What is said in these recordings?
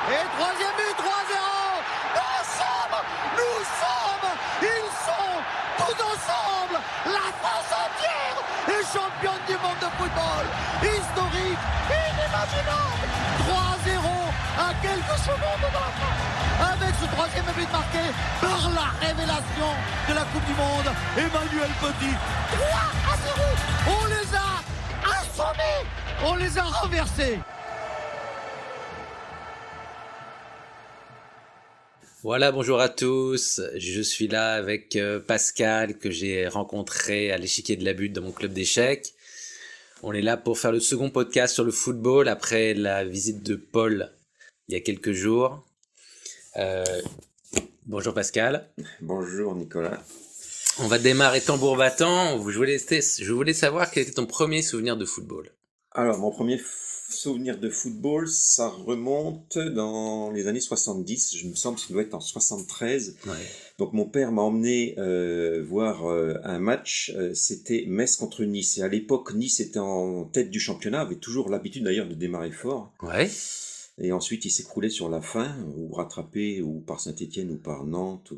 Et troisième but, 3-0. Ils sont tous ensemble. La France entière est championne du monde de football. Historique, inimaginable. 3-0 à quelques secondes de la fin. Avec ce troisième but marqué par la révélation de la Coupe du Monde, Emmanuel Petit. 3-0. On les a assommés. On les a renversés. Voilà, bonjour à tous. Je suis là avec Pascal que j'ai rencontré à l'échiquier de la butte dans mon club d'échecs. On est là pour faire le second podcast sur le football après la visite de Paul il y a quelques jours. Bonjour Pascal. Bonjour Nicolas. On va démarrer tambour battant. Je voulais savoir quel était ton premier souvenir de football. Alors, mon premier souvenir de football, ça remonte dans les années 70. Je me semble que ça doit être en 73. Ouais. Donc, mon père m'a emmené voir un match. C'était Metz contre Nice. Et à l'époque, Nice était en tête du championnat, avait toujours l'habitude d'ailleurs de démarrer fort. Ouais. Et ensuite, il s'écroulait sur la fin, ou rattrapé, ou par Saint-Étienne, ou par Nantes.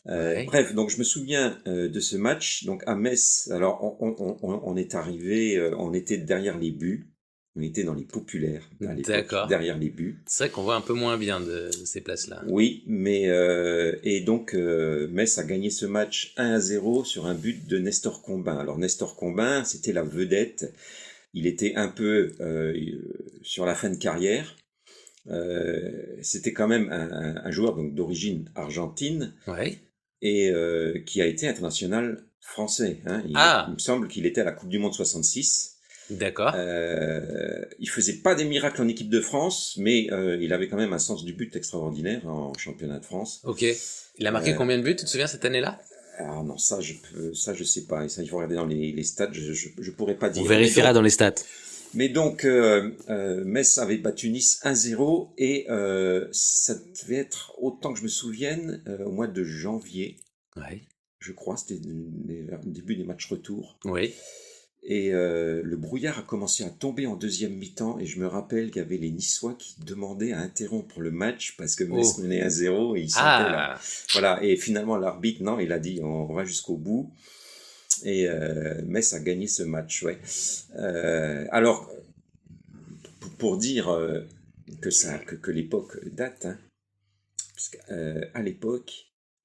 Ouais. Bref, donc je me souviens de ce match. Donc à Metz, alors on est arrivé, on était derrière les buts. On était dans les populaires à l'époque, D'accord. derrière les buts. C'est vrai qu'on voit un peu moins bien de ces places-là. Oui, mais et donc Metz a gagné ce match 1-0 sur un but de Nestor Combin. Alors Nestor Combin, c'était la vedette. Il était un peu sur la fin de carrière. C'était quand même un joueur donc d'origine argentine. Ouais. Et qui a été international français. Hein. Il me semble qu'il était à la Coupe du Monde 66. D'accord. Il faisait pas des miracles en équipe de France, mais il avait quand même un sens du but extraordinaire en championnat de France. Ok. Il a marqué combien de buts, tu te souviens, cette année-là? Alors non, ça je sais pas. Et ça, il faut regarder dans les stats. Je pourrais pas dire. On vérifiera dans les stats. Mais donc, Metz avait battu Nice 1-0 et ça devait être, autant que je me souvienne, au mois de janvier. Ouais. Je crois, c'était le début des matchs retour. Oui. Et le brouillard a commencé à tomber en deuxième mi-temps et je me rappelle qu'il y avait les Niçois qui demandaient à interrompre le match parce que Metz menait 1-0 et ils sentaient là. Voilà, et finalement l'arbitre, non, il a dit on va jusqu'au bout. Et Metz a gagné ce match, ouais. Alors, pour dire que l'époque date, hein, parce qu'à l'époque,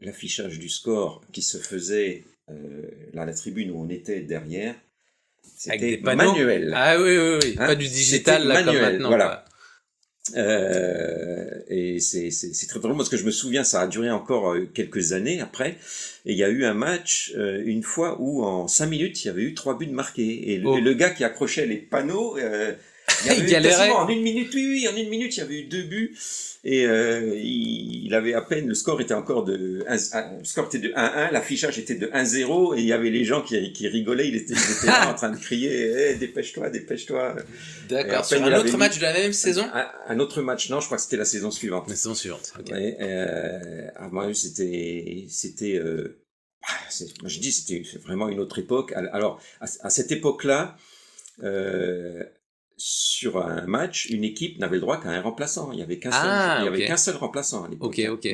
l'affichage du score qui se faisait là, à la tribune où on était derrière, c'était manuel. Ah oui, hein, pas du digital là manuel, comme maintenant. Voilà. Et c'est très drôle parce que je me souviens, ça a duré encore quelques années après, et il y a eu un match une fois où en 5 minutes il y avait eu 3 buts marqués et le gars qui accrochait les panneaux il galérait en 1 minute. Oui, en 1 minute il y avait eu 2 buts et il avait à peine, le score était encore de 1-1, l'affichage était de 1-0 et il y avait les gens qui rigolaient, ils étaient là en train de crier dépêche-toi. D'accord. Sur un autre match de la même saison? Un autre match, non, je crois que c'était la saison suivante. La saison suivante, ok. Ouais, moi, c'était je dis, c'était vraiment une autre époque. Alors, à cette époque-là, sur un match, une équipe n'avait le droit qu'à un remplaçant. Il y avait qu'un seul remplaçant à l'époque. Ok.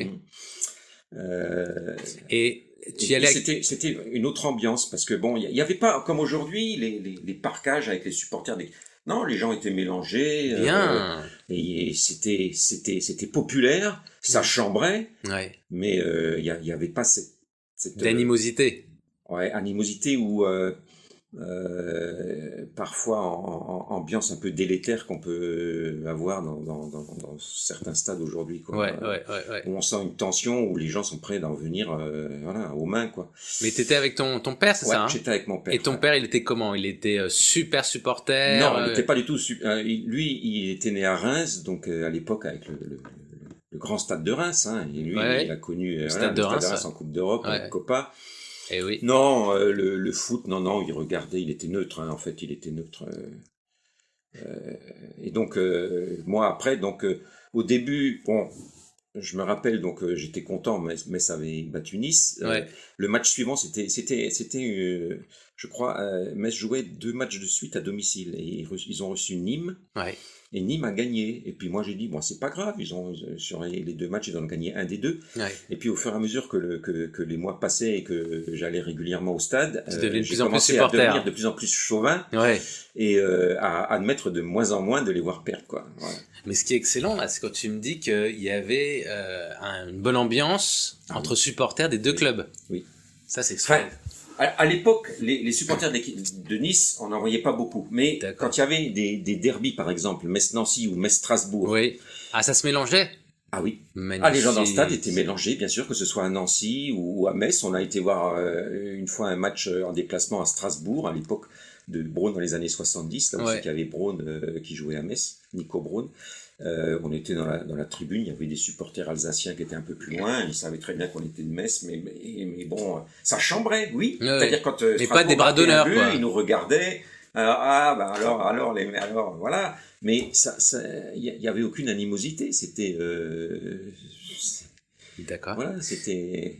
Et tu y allais c'était une autre ambiance parce que bon, il y avait pas comme aujourd'hui les parquages avec les supporters des. Non, les gens étaient mélangés. Bien. Et c'était populaire, ça chambrait. Ouais. Mais il y avait pas cette d'animosité. Animosité ou parfois ambiance un peu délétère qu'on peut avoir dans certains stades aujourd'hui, quoi. Ouais. Où on sent une tension, où les gens sont prêts d'en venir aux mains, quoi. Mais t'étais avec ton père, c'est ça, hein? J'étais avec mon père. Et ton père, il était comment? Il était super supporter? Non, il n'était pas du tout lui, il était né à Reims, donc à l'époque avec le grand stade de Reims, hein. Et lui, il a connu le stade de Reims en Coupe d'Europe, en Copa. Eh oui. Non, le foot, non, il regardait, il était neutre, hein, en fait, il était neutre. Et donc, moi, après, donc, au début, bon, je me rappelle, donc j'étais content, Metz avait battu Nice. Le match suivant, c'était je crois, Metz jouait 2 matchs de suite à domicile et ils ont reçu Nîmes. Et Nîmes a gagné. Et puis moi j'ai dit, bon, c'est pas grave, sur les 2 matchs, ils ont gagné un des 2. Et puis au fur et à mesure que les mois passaient et que j'allais régulièrement au stade, j'ai commencé à devenir de plus en plus chauvin et à admettre de moins en moins de les voir perdre, quoi. Voilà. Mais ce qui est excellent, là, c'est quand tu me dis qu'il y avait une bonne ambiance entre supporters des 2 clubs. Oui. Ça, c'est extraordinaire. À l'époque, les supporters de Nice, on n'en voyait pas beaucoup. Mais quand il y avait des derbys, par exemple, Metz-Nancy ou Metz-Strasbourg. Oui. Ah, ça se mélangeait? Ah oui. Magnifique. Les gens dans le stade étaient mélangés, bien sûr, que ce soit à Nancy ou à Metz. On a été voir une fois un match en déplacement à Strasbourg, à l'époque de Braun dans les années 70. Là aussi, qu'il y avait Braun qui jouait à Metz, Nico Braun. On était dans la tribune, il y avait des supporters alsaciens qui étés un peu plus loin, ils savaient très bien qu'on était de Metz, mais bon, ça chambrait, oui. C'est-à-dire quand mais pas des bras d'honneur, quoi. Ils nous regardaient, alors, voilà. Mais il y avait aucune animosité, c'était... D'accord. Voilà, c'était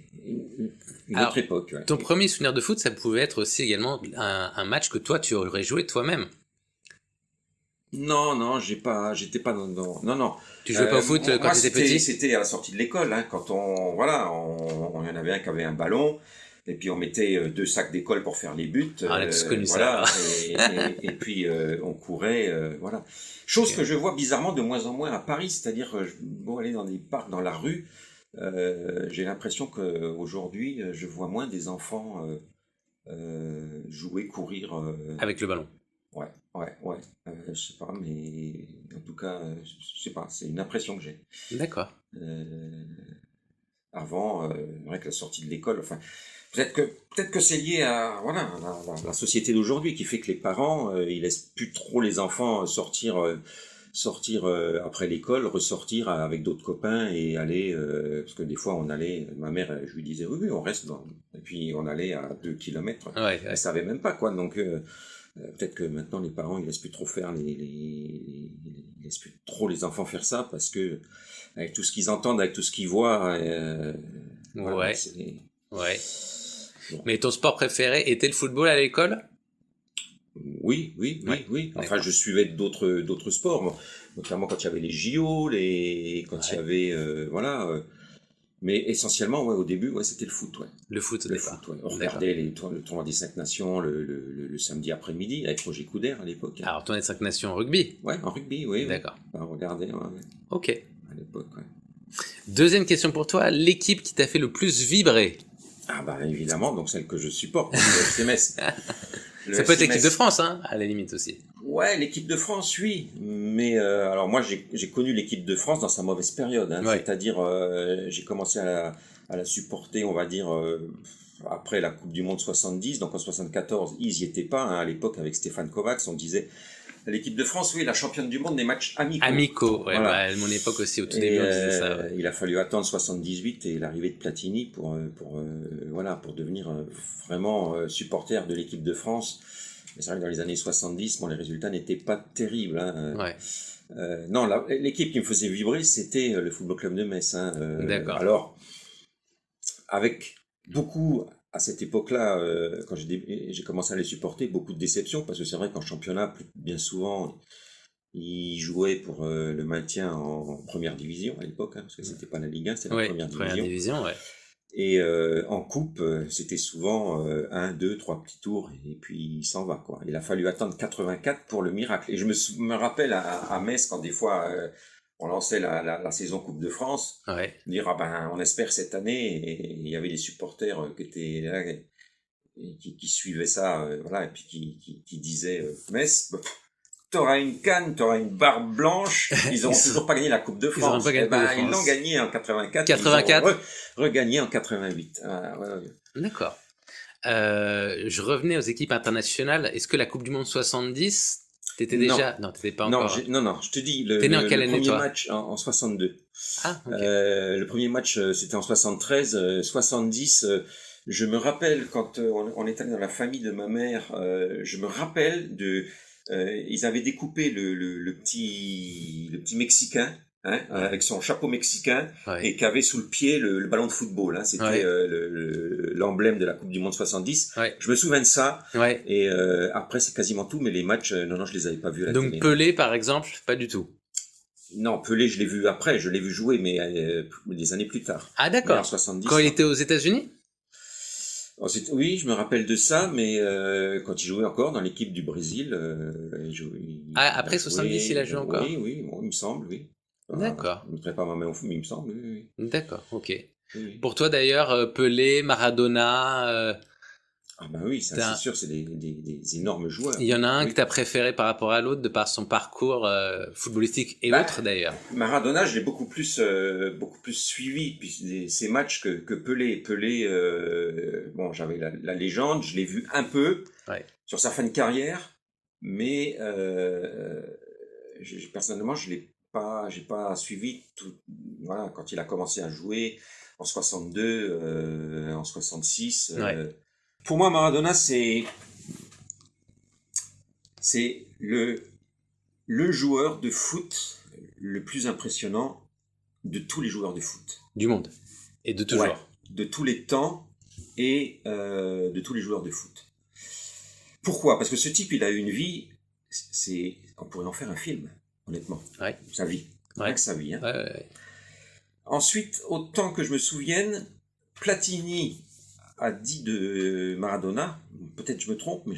une autre époque. Ouais. Ton premier souvenir de foot, ça pouvait être aussi également un match que toi, tu aurais joué toi-même. Non, j'étais pas dans. Non. Tu jouais pas au foot quand tu étais petit? C'était à la sortie de l'école, hein, quand on y en avait un qui avait un ballon, et puis on mettait 2 sacs d'école pour faire les buts. On a tous connu ça. Et puis on courait, voilà. Chose que je vois bizarrement de moins en moins à Paris, c'est-à-dire, aller dans des parcs, dans la rue, j'ai l'impression qu'aujourd'hui, je vois moins des enfants jouer, courir. Avec le ballon. Ouais. Je sais pas, mais en tout cas, je sais pas, c'est une impression que j'ai. D'accord. Avant, vrai que la sortie de l'école, enfin, peut-être que c'est lié à la société d'aujourd'hui qui fait que les parents, ils laissent plus trop les enfants sortir après l'école, ressortir avec d'autres copains et aller, parce que des fois on allait, ma mère, je lui disais oui, on reste et puis on allait à 2 kilomètres. Elle savait même pas, quoi, donc. Peut-être que maintenant les parents ils laissent plus trop faire ils laissent plus trop les enfants faire ça parce que avec tout ce qu'ils entendent, avec tout ce qu'ils voient, Bon. Mais ton sport préféré était le football à l'école? Oui. Enfin, je suivais d'autres sports, notamment quand il y avait les JO, quand il y avait mais essentiellement, au début, c'était le foot, Le foot, On regardait le tournoi des 5 Nations le samedi après-midi avec Roger Coudert à l'époque. Alors, tournoi des 5 Nations en rugby? Ouais, en rugby, oui. D'accord. On regardait, Ok. À l'époque, Deuxième question pour toi, l'équipe qui t'a fait le plus vibrer? Ah évidemment, donc celle que je supporte, le FC Metz. Ça peut être l'équipe de France, hein, à la limite aussi. Ouais, l'équipe de France, oui. Mais alors moi, j'ai connu l'équipe de France dans sa mauvaise période. Hein, c'est-à-dire, j'ai commencé à la supporter, on va dire, après la Coupe du Monde 70. Donc en 74, ils y étaient pas. Hein, à l'époque, avec Stéphane Kovacs, on disait l'équipe de France, oui, la championne du monde des matchs amicaux. À mon époque aussi, au tout début, on disait ça. Ouais. Il a fallu attendre 78 et l'arrivée de Platini pour devenir vraiment supporter de l'équipe de France. Mais c'est vrai que dans les années 70, les résultats n'étaient pas terribles. Hein. Non, l'équipe qui me faisait vibrer, c'était le Football Club de Metz. Hein. D'accord. Alors, avec beaucoup, à cette époque-là, quand j'ai commencé à les supporter, beaucoup de déceptions, parce que c'est vrai qu'en championnat, bien souvent, ils jouaient pour le maintien en première division à l'époque, hein, parce que c'était pas la Ligue 1, c'était la première division. Et en coupe, c'était souvent 1, 2, 3 petits tours et puis il s'en va, quoi. Il a fallu attendre 84 pour le miracle. Et je me rappelle à Metz quand des fois on lançait la saison Coupe de France, dire on espère cette année. Et il y avait des supporters qui étaient là, qui suivaient ça, et puis qui disaient Metz. T'auras une canne, t'auras une barbe blanche. Ils n'auront toujours pas gagné la Coupe de France. Ils l'ont gagné en 84. 84. Ils l'ont regagné en 88. D'accord. Je revenais aux équipes internationales. Est-ce que la Coupe du Monde 70, t'étais déjà... Non, t'étais pas encore... Non, je te dis, T'es né en quelle année, premier toi? match en 62. Ah, ok. Le premier match, c'était en 73. 70, je me rappelle quand on est allé dans la famille de ma mère, je me rappelle ils avaient découpé le petit Mexicain, avec son chapeau mexicain, Ouais. et qui avait sous le pied le ballon de football. C'était Ouais. l'emblème de la Coupe du Monde 70. Ouais. Je me souviens de ça. Ouais. Et après, c'est quasiment tout, mais les matchs, non, je les avais pas vus à la Donc télé. Pelé, par exemple, pas du tout. Non, Pelé, je l'ai vu après, je l'ai vu jouer, mais des années plus tard. Ah d'accord. En 70. Quand il était aux États-Unis? Oui, je me rappelle de ça, mais quand il jouait encore dans l'équipe du Brésil, Après 70, il a joué encore. Oui, bon, il me semble, oui. D'accord. Je ne mettrai pas ma main au feu, mais il me semble, oui. D'accord, ok. Oui. Pour toi d'ailleurs, Pelé, Maradona, Ah ben oui, ça c'est sûr, c'est des énormes joueurs. il y en a un Oui. que tu as préféré par rapport à l'autre de par son parcours footballistique et autres d'ailleurs. Maradona, je l'ai beaucoup plus suivi puis ces matchs que Pelé. Pelé, bon, j'avais la légende, je l'ai vu un peu sur sa fin de carrière, mais personnellement, j'ai pas suivi tout. Voilà, quand il a commencé à jouer en 62, en 66. Pour moi, Maradona, c'est le joueur de foot le plus impressionnant de tous les joueurs de foot. Du monde. Et de toujours. Ouais, de tous les temps et de tous les joueurs de foot. Pourquoi ? Parce que ce type, il a eu une vie, on pourrait en faire un film, honnêtement. Ouais. Sa vie. Rien que sa vie. Hein. Ouais. Ensuite, autant que je me souvienne, Platini a dit de Maradona, peut-être je me trompe, mais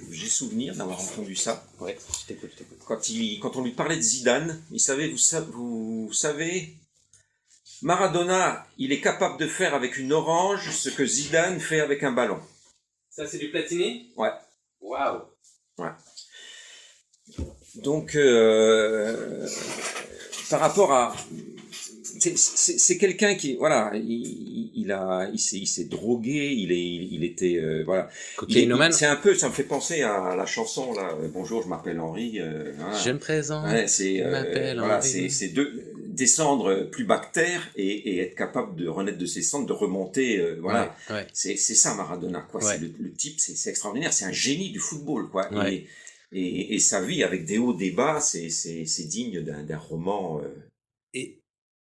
j'ai souvenir d'avoir entendu ça. Ouais, je t'écoute. Quand on lui parlait de Zidane, il savait, vous savez, Maradona, il est capable de faire avec une orange ce que Zidane fait avec un ballon. Ça, c'est du Platini ? Ouais. Waouh. Ouais. Donc, par rapport à... C'est quelqu'un qui, voilà, il s'est drogué, il était, voilà. Cocaïnomane. C'est un peu, ça me fait penser à la chanson, là, Bonjour, je m'appelle Henri. Voilà. Je me présente, je m'appelle voilà, Henri. c'est descendre plus bas que terre et être capable de renaître de ses cendres, de remonter, voilà. Ouais. C'est ça Maradona, quoi. Ouais. C'est le type, c'est extraordinaire, c'est un génie du football, quoi. Ouais. Et sa vie avec des hauts, des bas, c'est digne d'un roman.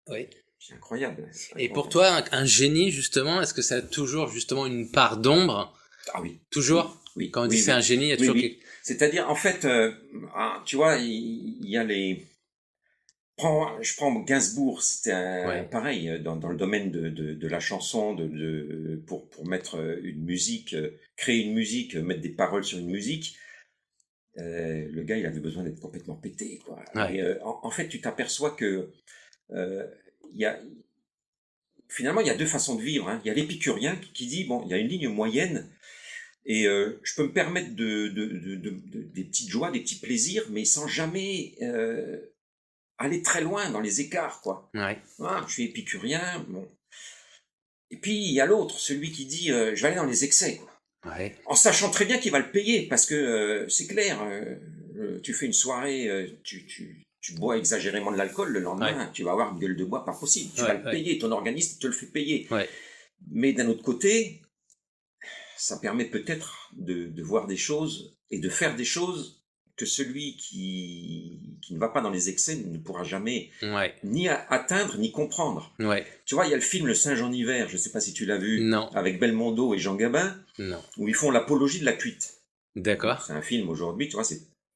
Oui. C'est incroyable. Et pour toi, un génie, justement, est-ce que ça a toujours, justement, une part d'ombre ? Ah oui. Toujours ? Oui. Quand on dit c'est un génie, il y a toujours... Oui. C'est-à-dire, en fait, tu vois, il y a les... Je prends Gainsbourg, c'était pareil, dans le domaine de la chanson, pour mettre une musique, créer une musique, mettre des paroles sur une musique. Le gars, il avait besoin d'être complètement pété, quoi. Ouais. Et, en fait, tu t'aperçois que finalement, il y a deux façons de vivre. Hein. Il y a l'épicurien qui dit, bon, il y a une ligne moyenne et je peux me permettre des petites joies, des petits plaisirs, mais sans jamais aller très loin dans les écarts, quoi. Ouais. Ah, je suis épicurien, bon. Et puis, il y a l'autre, celui qui dit, je vais aller dans les excès, quoi. Ouais. En sachant très bien qu'il va le payer, parce que c'est clair, tu fais une soirée, tu bois exagérément de l'alcool, le lendemain, tu vas avoir une gueule de bois pas possible. Tu vas le payer, ton organisme te le fait payer. Ouais. Mais d'un autre côté, ça permet peut-être de voir des choses et de faire des choses que celui qui ne va pas dans les excès ne pourra jamais ni atteindre ni comprendre. Ouais. Tu vois, il y a le film Le Singe en hiver, je ne sais pas si tu l'as vu, non. avec Belmondo et Jean Gabin, non. où ils font l'apologie de la cuite. D'accord. C'est un film aujourd'hui, tu vois,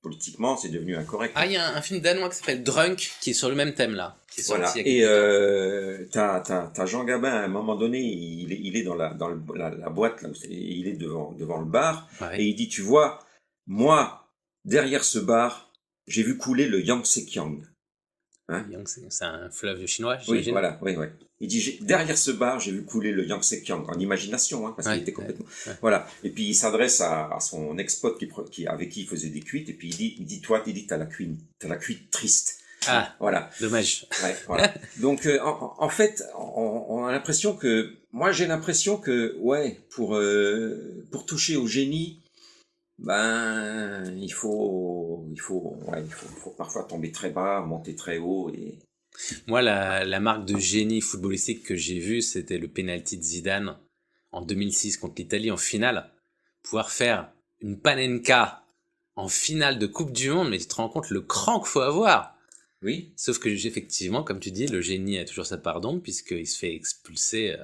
politiquement, c'est devenu incorrect. Ah, il y a un film danois qui s'appelle Drunk, qui est sur le même thème, là. Qui est voilà. Et t'as Jean Gabin, à un moment donné, il est dans la boîte, là, il est devant le bar, et il dit, tu vois, moi, derrière ce bar, j'ai vu couler le Yangtze-Kiang. Hein? C'est un fleuve chinois, j'imagine. Oui, voilà, oui. Il dit, derrière ce bar, j'ai vu couler le Yangtze-Kiang, en imagination, hein, parce qu'il était complètement... Voilà. Et puis, il s'adresse à son ex-pote avec qui il faisait des cuites, et puis il dit, toi, t'as la cuite triste. Ah, voilà. Dommage. Ouais, voilà. Donc, en fait, on a l'impression que... Moi, j'ai l'impression que, pour toucher au génie, il faut parfois tomber très bas, monter très haut. Et... Moi, la marque de génie footballistique que j'ai vue, c'était le penalty de Zidane en 2006 contre l'Italie en finale. Pouvoir faire une panenka en finale de Coupe du Monde, mais tu te rends compte le cran qu'il faut avoir. Oui. Sauf que, effectivement, comme tu dis, le génie a toujours sa part d'ombre, puisqu'il se fait expulser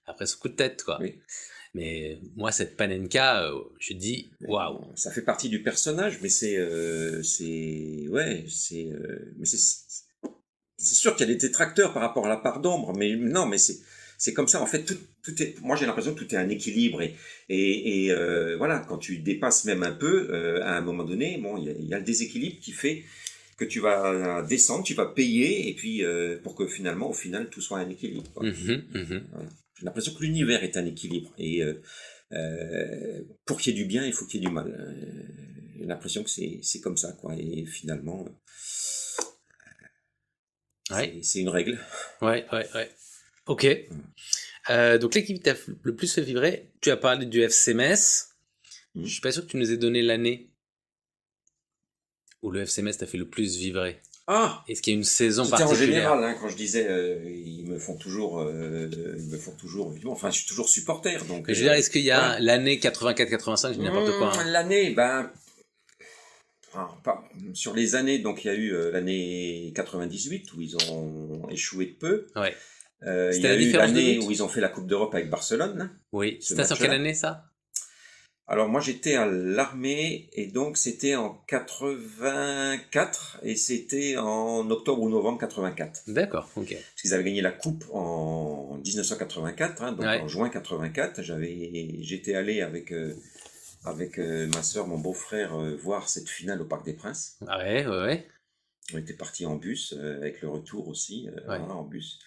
après son coup de tête, quoi. Oui. Mais moi, cette Panenka, je dis, waouh. Ça fait partie du personnage, mais mais c'est sûr qu'il y a des détracteurs par rapport à la part d'ombre, mais non, mais c'est comme ça. En fait, tout est. Moi, j'ai l'impression que tout est un équilibre et voilà, quand tu dépasses même un peu, à un moment donné, bon, il y a le déséquilibre qui fait que tu vas descendre, tu vas payer, et puis pour que finalement, au final, tout soit un équilibre. Voilà. J'ai l'impression que l'univers est un équilibre et pour qu'il y ait du bien, il faut qu'il y ait du mal. J'ai l'impression que c'est comme ça, quoi. Et finalement, c'est une règle. Ouais. Ok. Donc l'équipe qui t'a le plus fait vibrer, tu as parlé du FC Metz. Je suis pas sûr que tu nous aies donné l'année où le FC Metz t'a fait le plus vibrer. Ah, est-ce qu'il y a une saison particulière? C'était en général, hein, quand je disais, ils me font toujours vivre. Enfin, je suis toujours supporter. Donc, je veux dire, est-ce qu'il y a l'année 84-85, je dis n'importe quoi. Hein. L'année, sur les années, donc il y a eu l'année 98 où ils ont échoué de peu. Ouais. Il y a eu l'année où ils ont fait la Coupe d'Europe avec Barcelone. Oui. C'était sur quelle année ça? Alors moi j'étais à l'armée et donc c'était en 84 et c'était en octobre ou novembre 84. D'accord, ok. Parce qu'ils avaient gagné la coupe en 1984, hein, donc en juin 84. J'étais allé avec ma sœur, mon beau-frère, voir cette finale au Parc des Princes. Ah ouais. On était partis en bus, avec le retour aussi, en bus.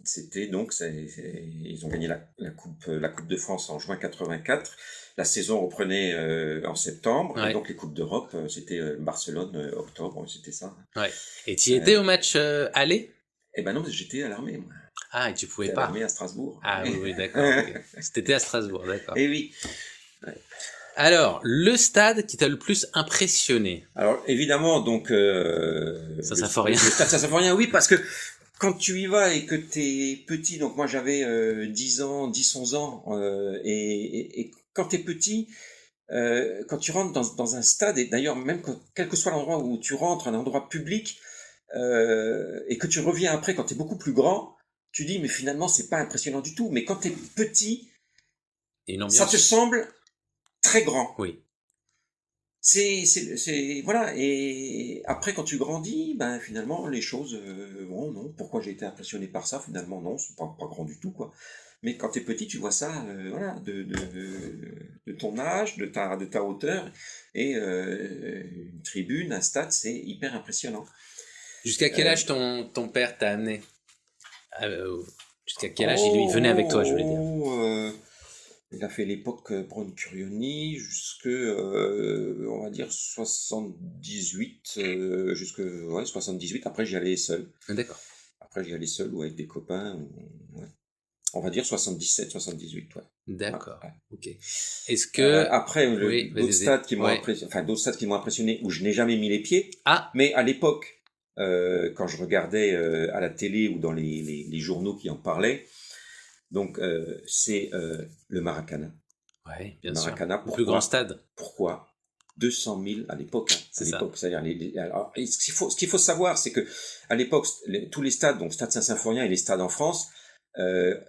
C'était donc, ils ont gagné la coupe de France en juin 84. La saison reprenait en septembre. Et donc les coupes d'Europe, c'était Barcelone, octobre, c'était ça. Ouais. Et tu y étais au match aller? Eh ben non, j'étais à l'armée, moi. Ah, et tu pouvais pas. À l'armée à Strasbourg. Ah oui, d'accord. Okay. C'était à Strasbourg, d'accord. Eh oui. Ouais. Alors, le stade qui t'a le plus impressionné? Alors, évidemment, donc... Symphorien. Le stade Symphorien, oui, parce que quand tu y vas et que t'es petit, donc moi j'avais 10-11 ans, et quand t'es petit, quand tu rentres dans un stade, et d'ailleurs même quel que soit l'endroit où tu rentres, un endroit public, et que tu reviens après quand t'es beaucoup plus grand, tu dis mais finalement c'est pas impressionnant du tout, mais quand t'es petit, ça te semble très grand. Oui. Voilà, et après quand tu grandis, ben finalement les choses, non, pourquoi j'ai été impressionné par ça, finalement non, c'est pas grand du tout, quoi. Mais quand t'es petit, tu vois ça, voilà, de ton âge, de ta hauteur, et une tribune, un stade, c'est hyper impressionnant. Jusqu'à quel âge ton père t'a amené? Jusqu'à quel âge il venait avec toi, je voulais dire? Il a fait l'époque Braun-Curioni jusque, on va dire, 78, 78. Après, j'y allais seul. D'accord. Après, j'y allais seul ou avec des copains. Ouais. On va dire 77, 78, ouais. D'accord. Ouais. Ok. Est-ce que... après, d'autres stades qui m'ont impressionné, où je n'ai jamais mis les pieds. Ah. Mais à l'époque, quand je regardais à la télé ou dans les journaux qui en parlaient, donc, c'est le Maracana. Oui, bien sûr. Le plus grand stade. Pourquoi 200 000 à l'époque. C'est-à-dire, ce qu'il faut savoir, c'est que à l'époque, tous les stades, donc Stade Saint-Symphorien et les stades en France, il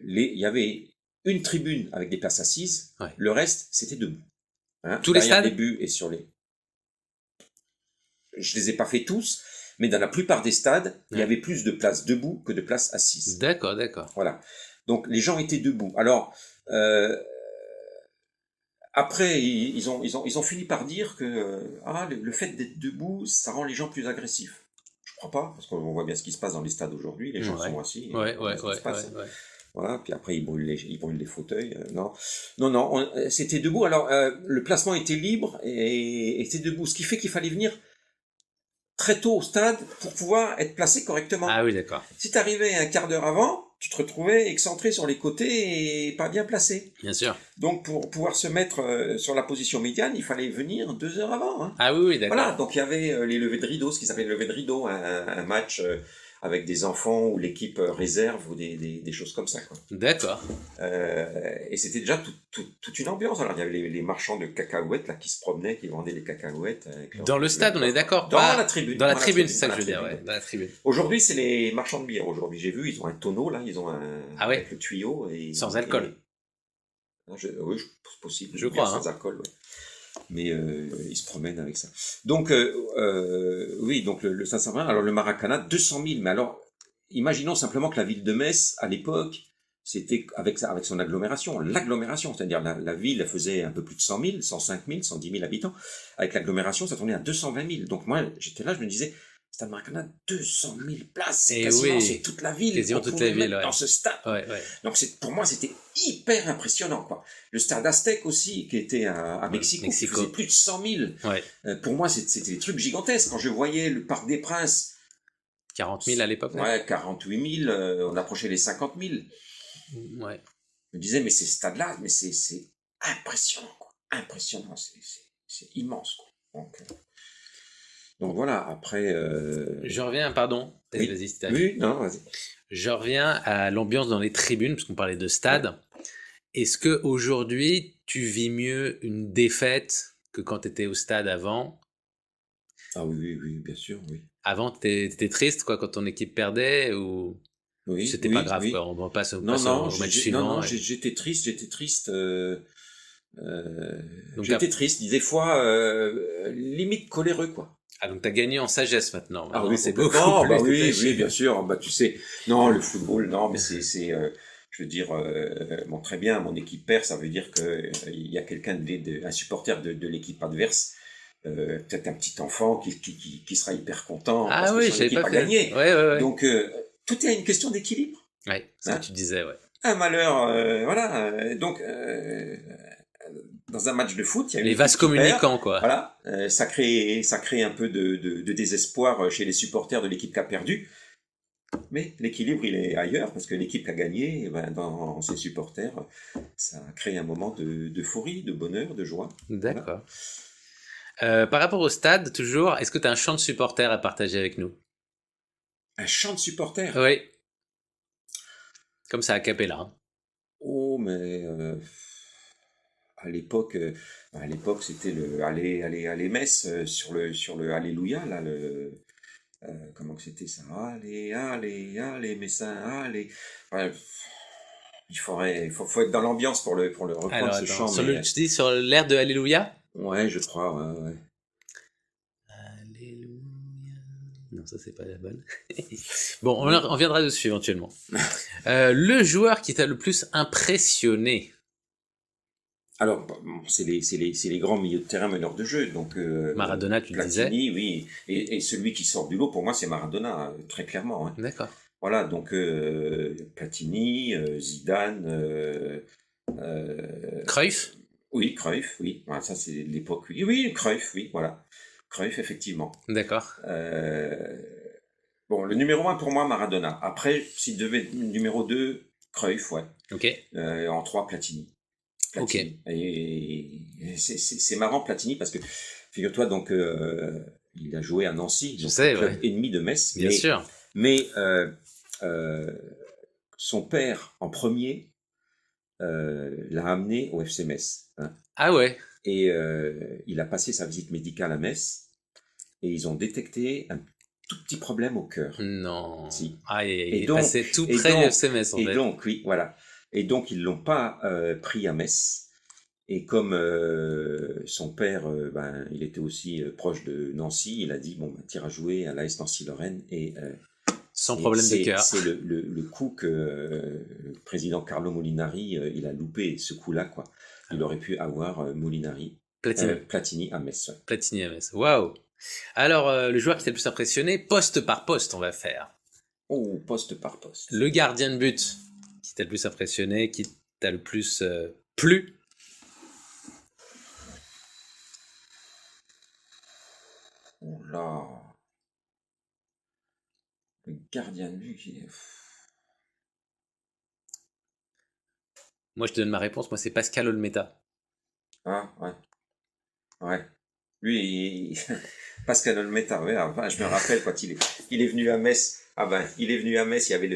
y avait une tribune avec des places assises. Ouais. Le reste, c'était debout. Hein, tous les stades. Les buts et sur les. Je les ai pas fait tous. Mais dans la plupart des stades, il y avait plus de places debout que de places assises. D'accord. Voilà. Donc les gens étaient debout. Alors après ils ont fini par dire que le fait d'être debout, ça rend les gens plus agressifs. Je crois pas, parce qu'on voit bien ce qui se passe dans les stades aujourd'hui. Les gens sont assis. Ouais. Voilà. Puis après ils brûlent les fauteuils. Non, c'était debout. Alors le placement était libre et c'était debout, ce qui fait qu'il fallait venir très tôt au stade pour pouvoir être placé correctement. Ah oui, d'accord. Si t'arrivais un quart d'heure avant, tu te retrouvais excentré sur les côtés et pas bien placé. Bien sûr. Donc pour pouvoir se mettre sur la position médiane, il fallait venir 2 heures avant. Hein. Ah oui, d'accord. Voilà, donc il y avait les levées de rideau, ce qui s'appelle lever de rideau, un match avec des enfants ou l'équipe réserve ou des choses comme ça, quoi. D'accord. Et c'était déjà toute une ambiance. Alors, il y avait les marchands de cacahuètes là, qui se promenaient, qui vendaient les cacahuètes. Dans le stade, on est d'accord? Dans la tribune. Dans la tribune, c'est ça que je veux dire, ouais. Dans la tribune. Aujourd'hui, c'est les marchands de bière. Aujourd'hui, j'ai vu, ils ont un tonneau, là, ils ont avec le tuyau. Sans alcool. Oui, c'est possible. Je crois. Sans alcool, ouais. Mais ils se promènent avec ça. Donc, oui, donc le Saint-Symphorien, alors le Maracana, 200 000. Mais alors, imaginons simplement que la ville de Metz, à l'époque, c'était avec son l'agglomération, c'est-à-dire la ville elle faisait un peu plus de 100 000, 105 000, 110 000 habitants. Avec l'agglomération, ça tournait à 220 000. Donc moi, j'étais là, je me disais, Stade Maracana, 200 000 places, c'est quasiment c'est toute la ville. Quasiment toute la ville, dans ce stade. Ouais. Donc pour moi, c'était hyper impressionnant, quoi. Le stade Aztec aussi, qui était à Mexico, qui faisait plus de 100 000. Ouais. Pour moi, c'était des trucs gigantesques. Quand je voyais le Parc des Princes, 40 000 à l'époque. Ouais, 48 000, on approchait les 50 000. Ouais. Je me disais, mais ces stades-là, mais c'est impressionnant, quoi. Impressionnant, c'est immense, quoi. Donc voilà, après... Je reviens, pardon. Oui. Vas-y, c'était oui, non, vas-y. Je reviens à l'ambiance dans les tribunes, parce qu'on parlait de stade. Ouais. Est-ce qu'aujourd'hui, tu vis mieux une défaite que quand tu étais au stade avant? Ah oui, bien sûr, oui. Avant, t'étais triste, quoi, quand ton équipe perdait, ou c'était pas grave, quoi, on passe au match suivant. Non, j'étais triste. J'étais triste, des fois, limite coléreux, quoi. Ah, donc t'as gagné en sagesse maintenant. Ah oui, c'est beaucoup plus. Oui, bien sûr. Bah, tu sais, non, le football, non, mais je veux dire, bon, très bien, mon équipe perd, ça veut dire il y a quelqu'un un supporter de l'équipe adverse. Peut-être un petit enfant qui sera hyper content parce que son équipe a gagné. Ouais. Donc, tout est une question d'équilibre. Ouais, c'est ce que tu disais, ouais. Un malheur, voilà. Donc, dans un match de foot, il y a les vases communicants, quoi. Voilà, ça crée un peu de désespoir chez les supporters de l'équipe qui a perdu. Mais l'équilibre, il est ailleurs, parce que l'équipe qui a gagné, dans ses supporters, ça crée un moment d'euphorie, de bonheur, de joie. D'accord. Voilà. Par rapport au stade, toujours, est-ce que tu as un chant de supporter à partager avec nous? Un chant de supporter? Oui. Comme ça, a cappella. Hein. Oh, mais à l'époque, c'était le aller Metz sur le Alléluia, là, comment que c'était ça? Allez, Messin, allez. Ouais, il faut être dans l'ambiance pour le reprendre. Alors, ce chant. Tu dis sur l'air de Alléluia? Ouais, je crois, ouais. Alléluia. Non, ça c'est pas la bonne. Bon, on viendra dessus éventuellement. Le joueur qui t'a le plus impressionné? Alors, c'est les grands milieux de terrain meneurs de jeu. Donc, Maradona, tu Platini, disais. Oui. Et celui qui sort du lot, pour moi, c'est Maradona, très clairement. Hein. D'accord. Voilà, donc Platini, Zidane... Cruyff? Oui, Cruyff, oui. Voilà, ça, c'est l'époque. Oui, Cruyff, oui, voilà. Cruyff, effectivement. D'accord. Bon, le numéro 1 pour moi, Maradona. Après, s'il devait être numéro 2, Cruyff, ouais. Ok. En 3, Platini. Ok. Et c'est marrant, Platini, parce que, figure-toi, donc, il a joué à Nancy, donc club ennemi de Metz. Bien sûr. Mais son père, en premier, l'a amené au FC Metz. Hein. Ah ouais. Et il a passé sa visite médicale à Metz et ils ont détecté un tout petit problème au cœur. Non. Si. Ah, il est passé tout près du FC Metz en fait. Et donc, oui, voilà. Et donc, ils l'ont pas pris à Metz. Et comme son père, il était aussi proche de Nancy, il a dit, t'iras jouer à l'AS Nancy-Lorraine et... sans problème de cœur. C'est le coup que le président Carlo Molinari, il a loupé ce coup-là, quoi. Il aurait pu avoir Platini à Metz. Ouais. Platini à Metz. Waouh. Alors, le joueur qui t'a le plus impressionné, poste par poste, on va faire. Oh, poste par poste. Le gardien de but qui t'a le plus impressionné, qui t'a le plus plu. Oh là. Le gardien de but qui est... Moi, je te donne ma réponse. Moi, c'est Pascal Olmeta. Ah, ouais. Lui, Pascal Olmeta, ouais, je me rappelle quand il est venu à Metz Ah ben, il est venu à Metz, il y avait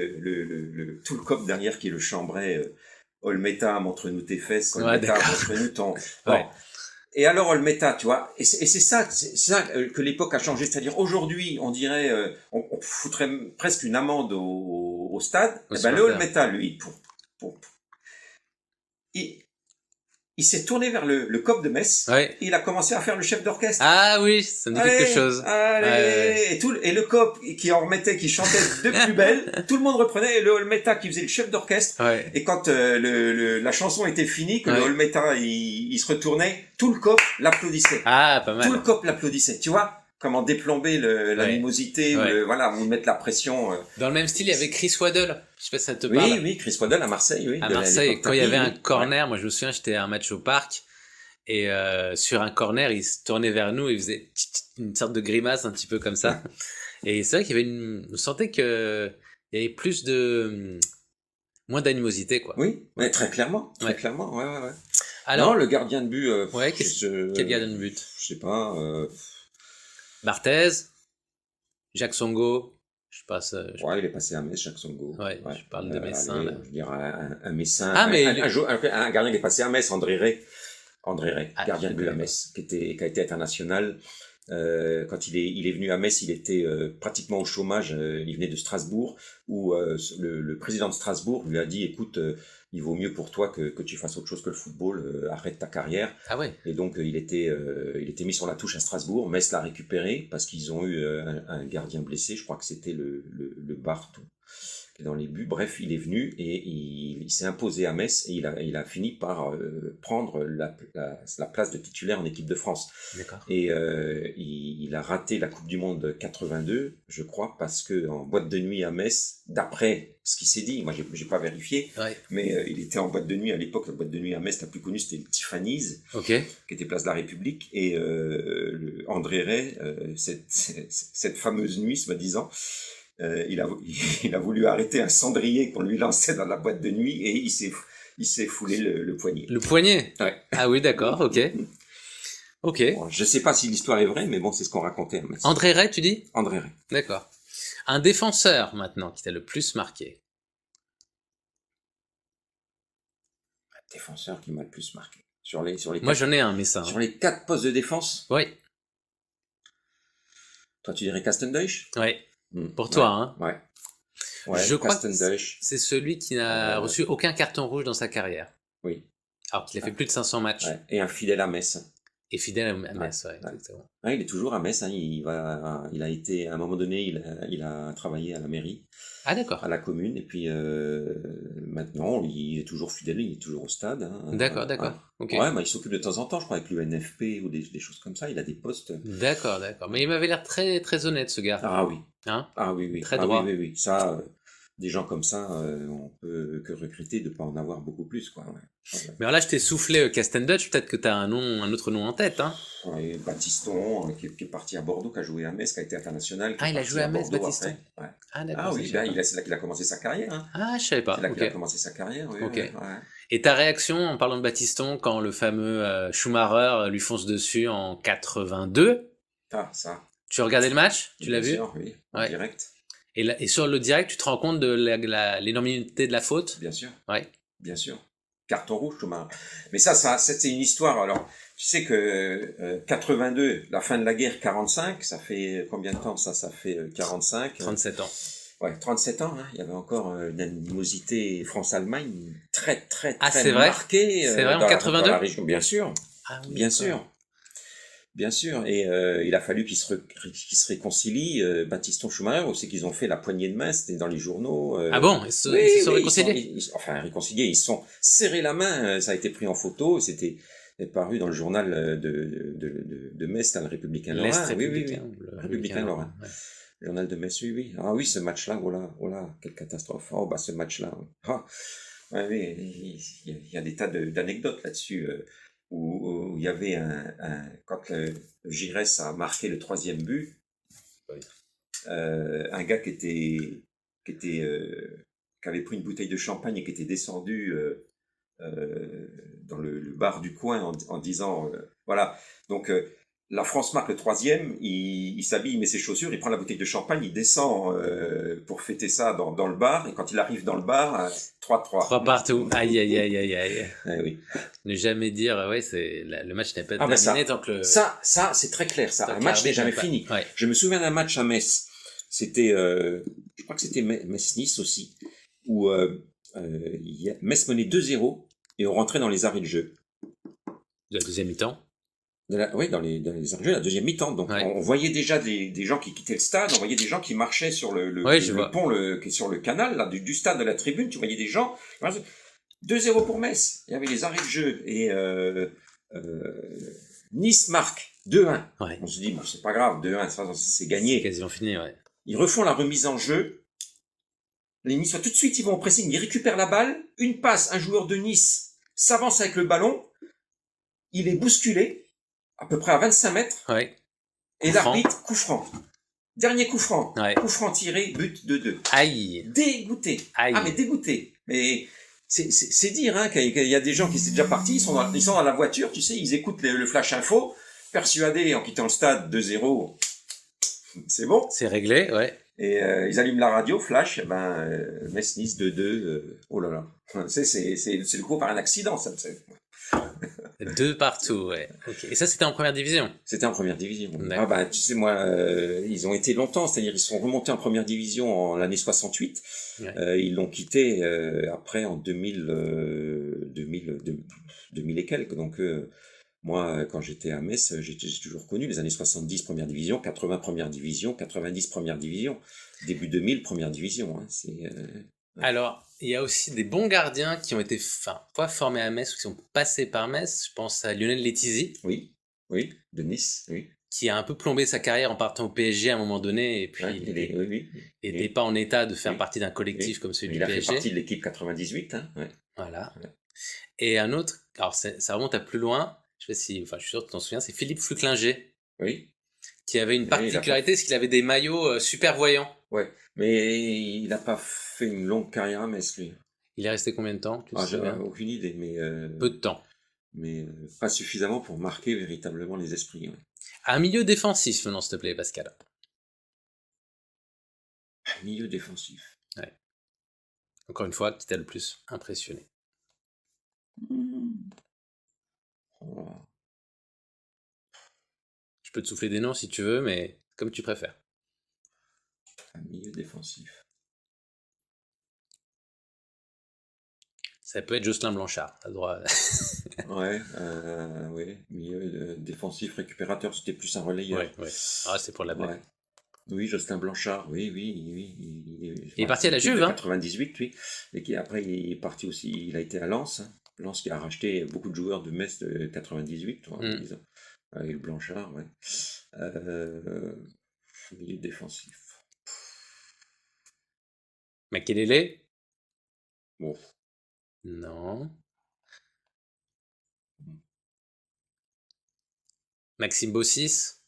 tout le cop derrière qui le chambrait. Olmeta, montre-nous tes fesses. Olmeta, montre-nous ton... Bon. Ouais. Et alors Olmeta, tu vois, et c'est ça que l'époque a changé. C'est-à-dire aujourd'hui, on dirait, on foutrait presque une amende au stade. Et ben le Olmeta, lui, il s'est tourné vers le COP de Metz. Ouais. Et il a commencé à faire le chef d'orchestre. Ah oui, ça me dit quelque chose. Allez. Et le COP qui en remettait, qui chantait de plus belle, tout le monde reprenait. Et le Olmeta qui faisait le chef d'orchestre. Ouais. Et quand la chanson était finie, que le Olmeta il se retournait, tout le COP l'applaudissait. Ah, pas mal. Tout le COP l'applaudissait. Tu vois comment déplomber l'animosité, ou mettre la pression. Dans le même style, il y avait Chris Waddle. Je sais pas si ça te parle. Oui, Chris Waddle à Marseille, oui. À Marseille, quand il y avait un corner, moi je me souviens, j'étais à un match au parc, et sur un corner, il se tournait vers nous, il faisait une sorte de grimace un petit peu comme ça. Et c'est vrai qu'il y avait on sentait que il y avait moins d'animosité, quoi. Oui, mais très clairement, clairement, ouais. Alors, non, le gardien de but, quel gardien de but? Je sais pas. Barthez, Jacques Songo. Je passe. Ouais, il est passé à Metz, Jacques Songo. Ouais, je parle de Messin. Je veux dire, un Messin. Ah, mais un gardien qui est passé à Metz, André Ray, gardien de but à connais Metz, qui a été international. Quand il est venu à Metz, il était pratiquement au chômage. Il venait de Strasbourg, où le président de Strasbourg lui a dit, écoute, il vaut mieux pour toi que tu fasses autre chose que le football, arrête ta carrière. Ah ouais. Et donc il était mis sur la touche à Strasbourg. Metz l'a récupéré parce qu'ils ont eu un gardien blessé. Je crois que c'était le Barth qui est dans les buts. Bref, il est venu et il s'est imposé à Metz et il a fini par prendre la place de titulaire en équipe de France. D'accord. Et il a raté la Coupe du Monde 82, je crois, parce que en boîte de nuit à Metz, d'après ce qui s'est dit, moi j'ai pas vérifié, mais il était en boîte de nuit à l'époque. La boîte de nuit à Metz la plus connue, c'était le Tiffany's, qui était place de la République, et André Ray, cette fameuse nuit, soi-disant, il a voulu arrêter un cendrier qu'on lui lançait dans la boîte de nuit et il s'est foulé le poignet. Le poignet? Ouais. Ah oui, d'accord, ok. Bon, je sais pas si l'histoire est vraie, mais bon, c'est ce qu'on racontait. André Ray, tu dis? André Ray. D'accord. Un défenseur, maintenant, qui t'a le plus marqué? Un défenseur qui m'a le plus marqué. Sur les Moi, j'en ai un, mais ça. Sur les 4 postes de défense? Oui. Toi, tu dirais Castendeich? Oui. Pour toi, hein? Ouais. Je crois que c'est celui qui n'a reçu aucun carton rouge dans sa carrière. Oui. Alors qu'il a fait plus de 500 matchs. Ouais. Et un fidèle à Metz. Et fidèle à Metz, exactement. Ouais, il est toujours à Metz, hein. Il a été, à un moment donné, il a travaillé à la mairie. Ah, d'accord. À la commune, et puis maintenant, il est toujours fidèle, il est toujours au stade. Hein. D'accord. Okay. Ouais, il s'occupe de temps en temps, je crois, avec l'UNFP ou des choses comme ça, il a des postes. D'accord. Mais il m'avait l'air très, très honnête, ce gars. Ah oui. Hein? Ah oui. Très droit. Oui. Ça, des gens comme ça, on peut que regretter de ne pas en avoir beaucoup plus, quoi. Ouais. Mais alors là, je t'ai soufflé Castendeich, peut-être que tu as un autre nom en tête, hein? Ouais, Baptiston, qui est parti à Bordeaux, qui a joué à Metz, qui a été international. Ah, il a joué à Metz, Baptiston? Ouais. Ah, d'accord. Ah oui, c'est là qu'il a commencé sa carrière. Hein. Ah, je savais pas. C'est là qu'il a commencé sa carrière, oui. Okay. Ouais. Et ta réaction en parlant de Baptiston quand le fameux Schumacher lui fonce dessus en 82? Ah, ça. Tu regardais le match? Tu l'as vu? Bien sûr, oui, en direct. Et sur le direct, tu te rends compte de l'énormité de la faute? Bien sûr. Ouais. Bien sûr. Carton rouge, Schumacher. Mais ça, c'était une histoire. Alors, tu sais que 82, la fin de la guerre, 45, ça fait combien de temps ça? Ça fait 45. 37 ans. Ouais, 37 ans. Hein. Il y avait encore une animosité France-Allemagne très, très, très c'est vrai marquée. C'est vrai, en 82? Dans la région, bien sûr. Ah oui, bien sûr. Bien sûr, et il a fallu qu'ils se réconcilient. Baptiston, Schumacher, aussi qu'ils ont fait la poignée de main, c'était dans les journaux. Ah bon, ils se sont réconciliés? Réconciliés, ils se sont serrés la main, ça a été pris en photo, c'était paru dans le journal de Metz, le Républicain Lorrain. Oui. Le Républicain Lorrain. Ouais. Le journal de Metz, oui. Ah oui, ce match-là, oh là, quelle catastrophe. Oh bah ce match-là, oui. Ah, ouais, il y a des tas d'anecdotes là-dessus. Où il y avait quand Giresse a marqué le 3e but, un gars qui avait pris une bouteille de champagne et qui était descendu dans le bar du coin en disant voilà, donc La France marque le 3e, il s'habille, il met ses chaussures, il prend la bouteille de champagne, il descend pour fêter ça dans le bar, et quand il arrive dans le bar, 3-3. 3 partout. Aïe, aïe, aïe, aïe, aïe. Oui. Ne jamais dire, le match n'est pas terminé tant que le... Ça, c'est très clair, ça. Un match n'est jamais fini. Ouais. Je me souviens d'un match à Metz. C'était, je crois que c'était Metz-Nice aussi, où Metz menait 2-0, et on rentrait dans les arrêts de jeu. De la deuxième mi-temps. Oui, dans les arrêts de jeu, la deuxième mi-temps. Donc, on voyait déjà des gens qui quittaient le stade, on voyait des gens qui marchaient sur le pont, qui est sur le canal, là, du stade de la tribune, tu voyais des gens. 2-0 pour Metz. Il y avait les arrêts de jeu. Et, Nice marque 2-1. Ouais. On se dit, bon, c'est pas grave, 2-1, c'est gagné. C'est quasiment fini, ouais. Ils refont la remise en jeu. Les Niçois, tout de suite, ils vont au pressing, ils récupèrent la balle. Une passe, un joueur de Nice s'avance avec le ballon. Il est bousculé, à peu près à 25 mètres. Ouais. Et l'arbitre, coup franc. Dernier coup franc. Ouais. Coup franc tiré, but de 2. Aïe. Dégoûté. Aïe. Ah, mais dégoûté. Mais c'est dire, hein, qu'il y a des gens qui sont déjà partis, ils sont dans la voiture, tu sais, ils écoutent le flash info, persuadés en quittant le stade 2-0. C'est bon. C'est réglé, ouais. Et ils allument la radio, flash, Metz-Nice 2-2, oh là là. C'est le coup par un accident, ça. 2 partout, ouais. Okay. Et ça, c'était en première division? C'était en première division. Ah tu sais, moi, ils ont été longtemps, c'est-à-dire ils sont remontés en première division en l'année 68. Ouais. Ils l'ont quitté après en 2000 et quelques. Donc, moi, quand j'étais à Metz, j'ai toujours connu les années 70 première division, 80 première division, 90 première division, début 2000 première division. Hein, Alors, il y a aussi des bons gardiens qui ont été pas formés à Metz ou qui sont passés par Metz. Je pense à Lionel Letizy. Oui, de Nice, oui. Qui a un peu plombé sa carrière en partant au PSG à un moment donné et puis il n'était pas en état de faire partie d'un collectif comme celui du PSG. Il a fait partie de l'équipe 98. Hein, ouais. Voilà. Ouais. Et un autre, alors ça remonte à plus loin, je suis sûr que tu t'en souviens, c'est Philippe Flucklinger. Oui. Qui avait une particularité, c'est qu'il avait des maillots super voyants. Ouais, mais il n'a pas fait une longue carrière à Metz, lui. Il est resté combien de temps? J'avais aucune idée, mais... peu de temps. Mais pas suffisamment pour marquer véritablement les esprits. Ouais. Un milieu défensif, maintenant, s'il te plaît, Pascal. Un milieu défensif. Ouais. Encore une fois, qui t'a le plus impressionné? Je peux te souffler des noms si tu veux, mais comme tu préfères. Un milieu défensif. Ça peut être Jocelyn Blanchard, t'as le droit. Oui, milieu défensif, récupérateur, c'était plus un relayeur. Ouais. Ah, c'est pour la blague. Ouais. Oui, Jocelyn Blanchard, oui. Il est parti à la Juve, hein. 98, oui. Et après, il est parti aussi, il a été à Lens. Hein. Lens qui a racheté beaucoup de joueurs de Metz de 98, disons. Et le Blanchard, ouais. Milieu défensif. Makelele? Bon. Non. Maxime Bossis?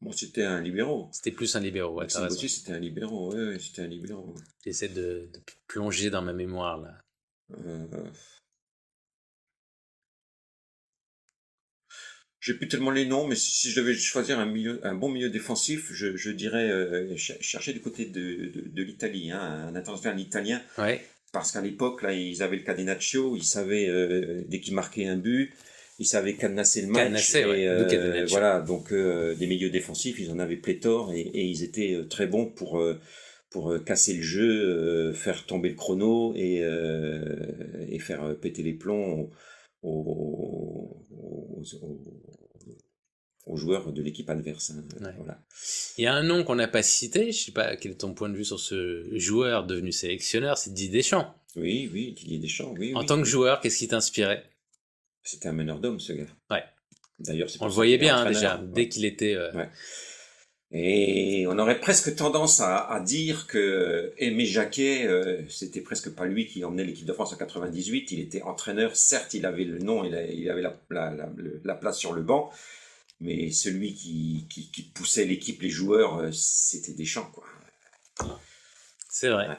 Bon, c'était un libéro. C'était plus un libéro, ouais. Maxime Bossis, c'était un libéro, ouais, c'était un libéro. J'essaie de plonger dans ma mémoire, là. J'ai plus tellement les noms, mais si je devais choisir un bon milieu défensif, je dirais chercher du côté de l'Italie, hein, un international italien. Ouais. Parce qu'à l'époque, là, ils avaient le catenaccio, ils savaient, dès qu'ils marquaient un but, ils savaient cadenasser le match. Voilà, donc des milieux défensifs, ils en avaient pléthore et ils étaient très bons pour casser le jeu, faire tomber le chrono et faire péter les plombs aux joueurs de l'équipe adverse. Hein, ouais. Voilà. Il y a un nom qu'on n'a pas cité, je sais pas quel est ton point de vue sur ce joueur devenu sélectionneur, c'est Didier Deschamps. Oui, Didier Deschamps, oui. En tant que joueur, qu'est-ce qui t'inspirait? C'était un meneur d'hommes, ce gars. Ouais. D'ailleurs, on le voyait bien déjà, dès qu'il était... Ouais. Et on aurait presque tendance à dire que Aimé Jacquet, c'était presque pas lui qui emmenait l'équipe de France en 98. Il était entraîneur, certes, il avait le nom, il avait la place sur le banc, mais celui qui poussait l'équipe, les joueurs, c'était Deschamps, quoi. C'est vrai. Ouais.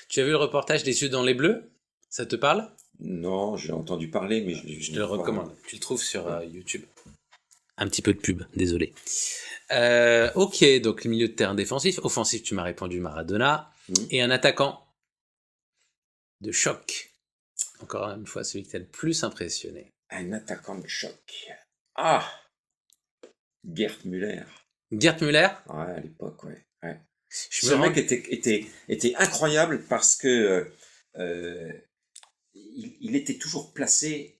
Tu as vu le reportage des Yeux dans les Bleus? Ça te parle? Non, j'ai entendu parler, mais je te le recommande. Tu le trouves sur YouTube. Un petit peu de pub, désolé. Ok, donc le milieu de terrain défensif. Offensif, tu m'as répondu Maradona. Et un attaquant de choc. Encore une fois, celui qui t'a le plus impressionné. Un attaquant de choc. Ah, Gerd Müller. Gerd Müller? Ouais, à l'époque, ouais. Ce mec était incroyable parce que il était toujours placé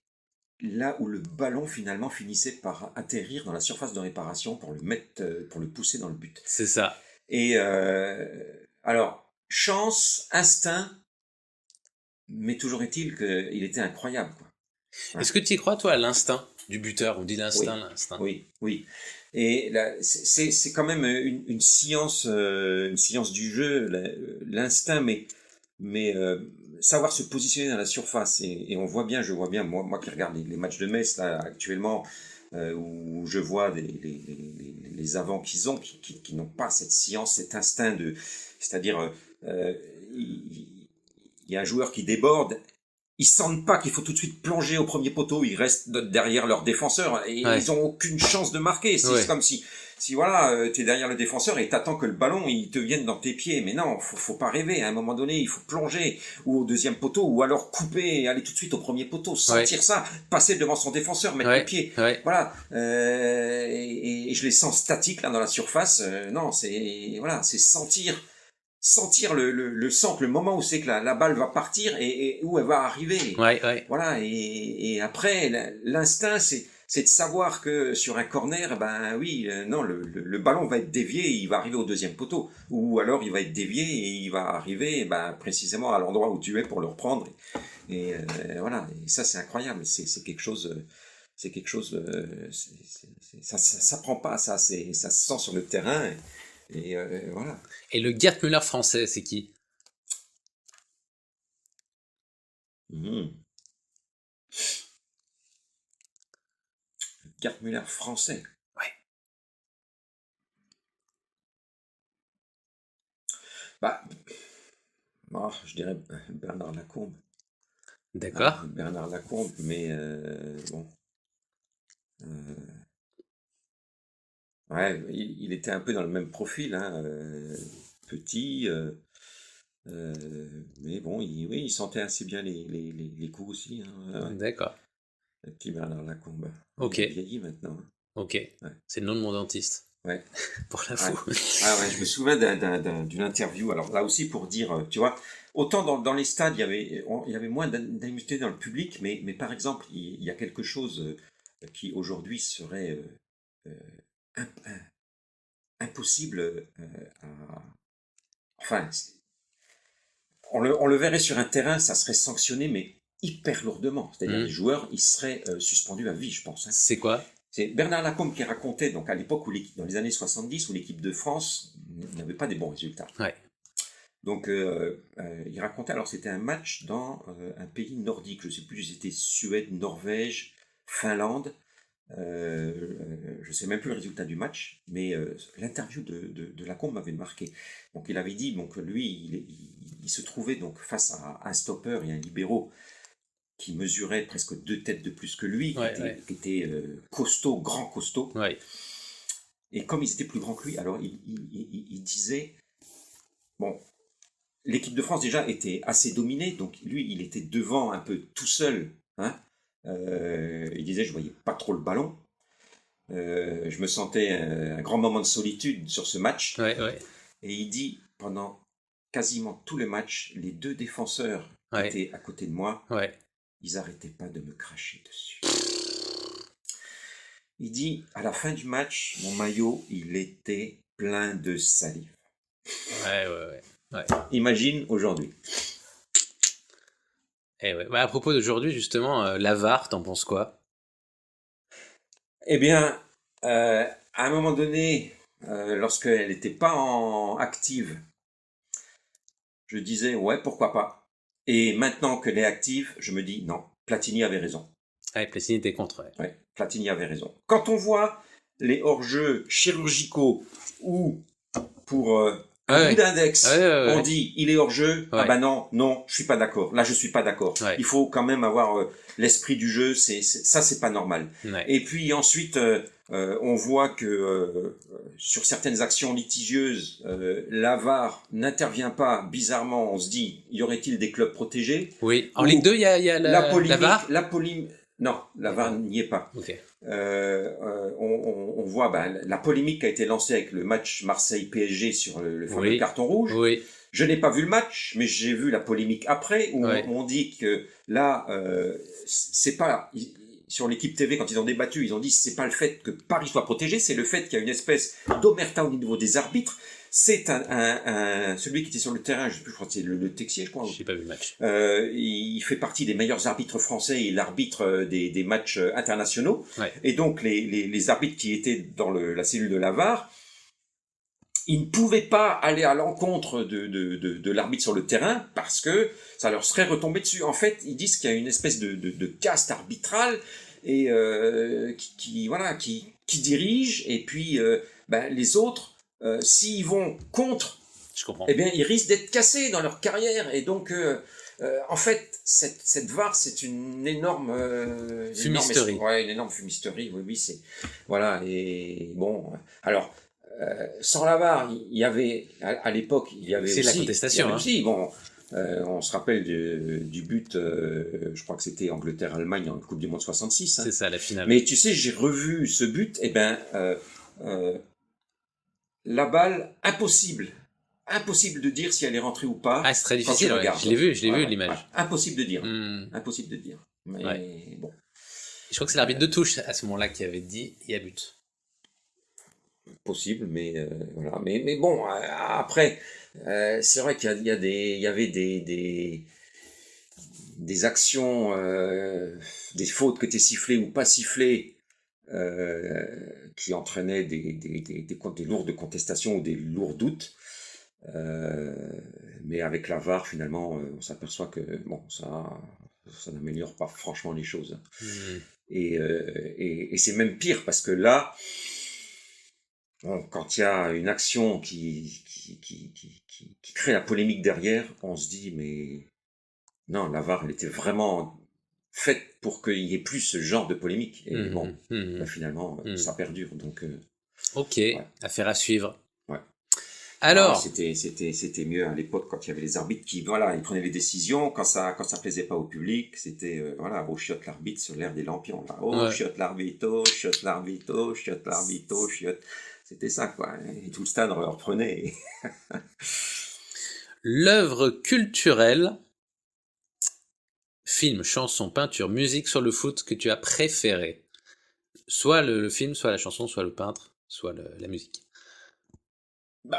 là où le ballon finalement finissait par atterrir dans la surface de réparation pour le mettre, pour le pousser dans le but. C'est ça. Et alors, chance, instinct, mais toujours est-il qu'il était incroyable, quoi. Ouais. Est-ce que tu y crois, toi, à l'instinct du buteur? On dit l'instinct, oui, l'instinct. Oui. Et là, c'est quand même une science du jeu, l'instinct, mais savoir se positionner dans la surface. Et on voit bien, je vois bien, moi qui regarde les matchs de Metz là, actuellement, où je vois les avants qu'ils ont, qui n'ont pas cette science, cet instinct c'est-à-dire, il y a un joueur qui déborde. Ils sentent pas qu'il faut tout de suite plonger au premier poteau, ils restent derrière leur défenseur et ils ont aucune chance de marquer. C'est comme si voilà, tu es derrière le défenseur et t'attends que le ballon il te vienne dans tes pieds. Mais non, faut pas rêver. À un moment donné, il faut plonger ou au deuxième poteau ou alors couper et aller tout de suite au premier poteau, sentir ça, passer devant son défenseur, mettre les pieds. Voilà. Et je les sens statiques là dans la surface. Non, c'est sentir le centre, le moment où c'est que la balle va partir et où elle va arriver. Voilà. Et après, l'instinct, c'est de savoir que sur un corner, ben oui, non, le ballon va être dévié et il va arriver au deuxième poteau. Ou alors il va être dévié et il va arriver, ben, précisément à l'endroit où tu es pour le reprendre. Et voilà. Et ça, c'est incroyable. C'est quelque chose, ça s'apprend pas, ça se sent sur le terrain. Et voilà. Et le Gerd Müller français, c'est qui? Gerd Müller français. Ouais. Bah, je dirais Bernard Lacombe. D'accord. Bernard Lacombe, mais bon. Ouais, il était un peu dans le même profil, hein, petit, mais bon, il sentait assez bien les coups aussi. Hein, D'accord. Le petit Bernard Lacombe. Ok. Il est vieilli maintenant. Ok. Ouais. C'est le nom de mon dentiste. Ouais. Pour l'info. Je me souviens d'une interview. Alors là aussi pour dire, tu vois, autant dans les stades il y avait moins d'animosité dans le public, mais par exemple il y a quelque chose qui aujourd'hui serait impossible enfin, on le verrait sur un terrain, ça serait sanctionné, mais hyper lourdement. C'est-à-dire les joueurs, ils seraient suspendus à vie, je pense. Hein. C'est quoi? C'est Bernard Lacombe qui racontait, donc à l'époque, dans les années 70, où l'équipe de France n'avait pas des bons résultats. Ouais. Donc, il racontait, alors c'était un match dans un pays nordique, je ne sais plus, c'était Suède, Norvège, Finlande. Je ne sais même plus le résultat du match, mais l'interview de Lacombe m'avait marqué. Donc il avait dit que lui, il se trouvait donc face à un stopper et un libéro qui mesurait presque 2 têtes de plus que lui, qui était costaud, grand costaud. Ouais. Et comme ils étaient plus grands que lui, alors il disait, bon, l'équipe de France déjà était assez dominée, donc lui, il était devant un peu tout seul, hein. Il disait, je voyais pas trop le ballon. Je me sentais un grand moment de solitude sur ce match. Et il dit, pendant quasiment tout le match, les 2 défenseurs qui étaient à côté de moi, ils n'arrêtaient pas de me cracher dessus. Il dit, à la fin du match, mon maillot, il était plein de salive. Ouais. Imagine aujourd'hui. À propos d'aujourd'hui, justement, la VAR, t'en penses quoi? Eh bien, à un moment donné, lorsqu'elle n'était pas active, je disais, ouais, pourquoi pas. Et maintenant qu'elle est active, je me dis, non, Platini avait raison. Platini était contre. Ouais, Platini avait raison. Quand on voit les hors-jeux chirurgicaux ou pour bout d'index, on dit il est hors jeu. Ah bah non, je suis pas d'accord. Là, je suis pas d'accord. Ouais. Il faut quand même avoir l'esprit du jeu. Ça, c'est pas normal. Ouais. Et puis ensuite, on voit que sur certaines actions litigieuses, la VAR n'intervient pas. Bizarrement, on se dit, y aurait-il des clubs protégés? Oui. En Ligue 2, il y a la VAR. Non, la VAR n'y est pas. Okay. On voit la polémique qui a été lancée avec le match Marseille-PSG sur le fameux carton rouge. Oui. Je n'ai pas vu le match, mais j'ai vu la polémique après où on dit que là, c'est pas sur l'équipe TV quand ils ont débattu, ils ont dit c'est pas le fait que Paris soit protégé, c'est le fait qu'il y a une espèce d'omerta au niveau des arbitres. C'est celui qui était sur le terrain, je sais plus, je crois que c'est le Texier, je crois. J'ai pas vu le match. Il fait partie des meilleurs arbitres français, il arbitre des matchs internationaux. Ouais. Et donc, les arbitres qui étaient dans la cellule de la VAR, ils ne pouvaient pas aller à l'encontre de l'arbitre sur le terrain parce que ça leur serait retombé dessus. En fait, ils disent qu'il y a une espèce de caste arbitrale et qui dirige, et puis les autres, s'ils vont contre, je comprends. Eh bien, ils risquent d'être cassés dans leur carrière. Et donc, en fait, cette VAR, c'est une énorme fumisterie. Une énorme fumisterie. Oui, c'est voilà. Et bon, alors, sans la VAR, il y avait à l'époque, il y avait c'est aussi la contestation. On se rappelle du but, je crois que c'était Angleterre-Allemagne en Coupe du Monde 66. C'est ça, la finale. Mais tu sais, j'ai revu ce but, la balle, impossible de dire si elle est rentrée ou pas. Ah, c'est très difficile, je l'ai vu l'image. Impossible de dire. Impossible de dire. Mais bon. Je crois que c'est l'arbitre de touche à ce moment-là qui avait dit il y a but. Possible, mais voilà. Mais bon, après, c'est vrai qu'il y avait des actions, des fautes qui étaient sifflées ou pas sifflées, qui entraînaient des lourdes contestations ou des lourds doutes. Mais avec la VAR, finalement, on s'aperçoit que bon, ça n'améliore pas franchement les choses. Et c'est même pire parce que là, bon, quand il y a une action qui crée la polémique derrière, on se dit mais non, la VAR, elle était vraiment faite pour qu'il y ait plus ce genre de polémique. Et finalement, ça perdure. Donc, affaire à suivre. Ouais. Alors, c'était mieux à l'époque quand il y avait les arbitres qui, ils prenaient les décisions. Quand ça plaisait pas au public, c'était, au chiotte l'arbitre sur l'air des lampions. Là. Chiotte l'arbitre, chiotte l'arbitre, chiotte l'arbitre, chiotte. C'était ça, quoi. Et tout le stade reprenait. L'œuvre culturelle, film, chanson, peinture, musique sur le foot que tu as préféré. Soit le film, soit la chanson, soit le peintre, soit la musique. Il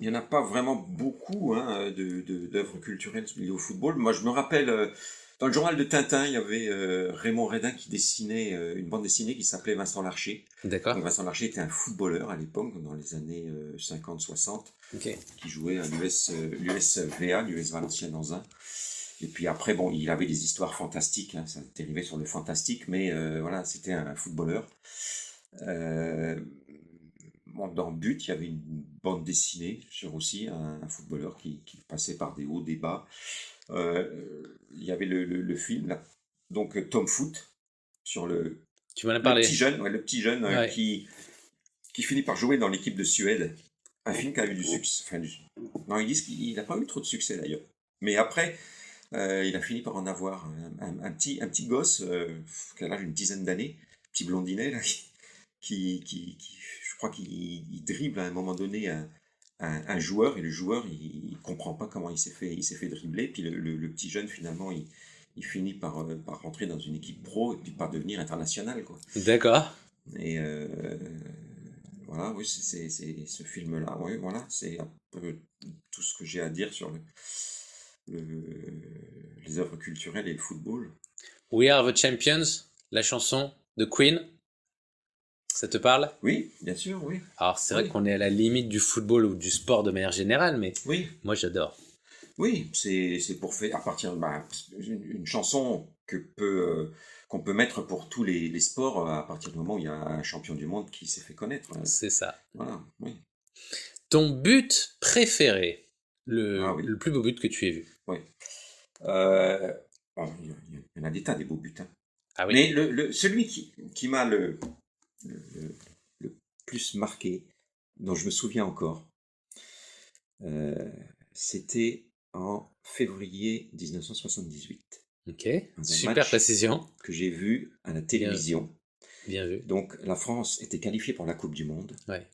y en a pas vraiment beaucoup d'œuvres culturelles liées au football. Moi, je me rappelle, dans le journal de Tintin, il y avait Raymond Redin qui dessinait une bande dessinée qui s'appelait Vincent Larcher. D'accord. Donc, Vincent Larcher était un footballeur à l'époque, dans les années 50-60, qui jouait à l'USVA, l'US Valenciennes-Anzin. Et puis après, bon, il avait des histoires fantastiques, ça dérivait sur le fantastique, mais c'était un footballeur. Dans But, il y avait une bande dessinée sur aussi un footballeur qui passait par des hauts, des bas. Il y avait le film, là, donc Tom Foot, sur tu m'en as parlé. Le petit jeune qui finit par jouer dans l'équipe de Suède. Un film qui a eu du succès. Non, ils disent qu'il n'a pas eu trop de succès d'ailleurs. Mais après, il a fini par en avoir un petit gosse qui a l'âge d'une dizaine d'années, petit blondinet là, qui je crois qu'il dribble à un moment donné un joueur, et le joueur il comprend pas comment il s'est fait dribbler, puis le petit jeune finalement il finit par rentrer dans une équipe pro et puis par devenir international, quoi. D'accord. Et voilà, oui, c'est ce film-là, oui, voilà, c'est un peu tout ce que j'ai à dire sur les œuvres culturelles et le football. We Are the Champions, la chanson de Queen. Ça te parle? Oui, bien sûr, oui. Alors, c'est vrai qu'on est à la limite du football ou du sport de manière générale, mais moi, j'adore. Oui, c'est pour faire à partir une chanson que peut qu'on peut mettre pour tous les sports à partir du moment où il y a un champion du monde qui s'est fait connaître. C'est ça. Voilà, oui. Ton but préféré, Ah oui. le plus beau but que tu aies vu? Oui. Bon, il y en a des tas, des beaux buts. Hein. Ah oui. Mais celui qui m'a le plus marqué, dont je me souviens encore, c'était en février 1978. Ok, super précision. Que j'ai vu à la télévision. Bien vu. Donc la France était qualifiée pour la Coupe du Monde. Ouais.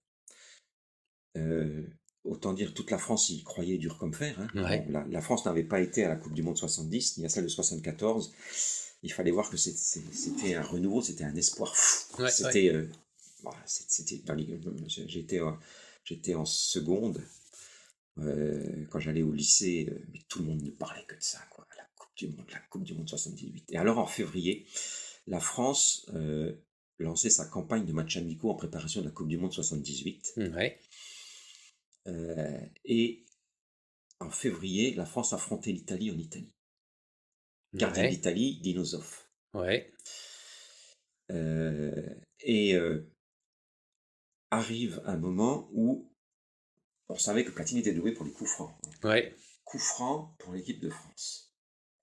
Autant dire, toute la France y croyait dur comme fer. Hein. Ouais. Bon, la France n'avait pas été à la Coupe du Monde 70, ni à celle de 74. Il fallait voir que c'était un renouveau, c'était un espoir fou. Ouais, c'était, j'étais en seconde quand j'allais au lycée, mais tout le monde ne parlait que de ça, quoi. La Coupe du Monde 78. Et alors en février, la France lançait sa campagne de matchs amicaux en préparation de la Coupe du Monde 78. Ouais. Et en février, la France affrontait l'Italie en Italie. Gardien d'Italie, Dino Zoff. Ouais. Arrive un moment où on savait que Platini était doué pour les coups francs. Ouais. Coup franc pour l'équipe de France.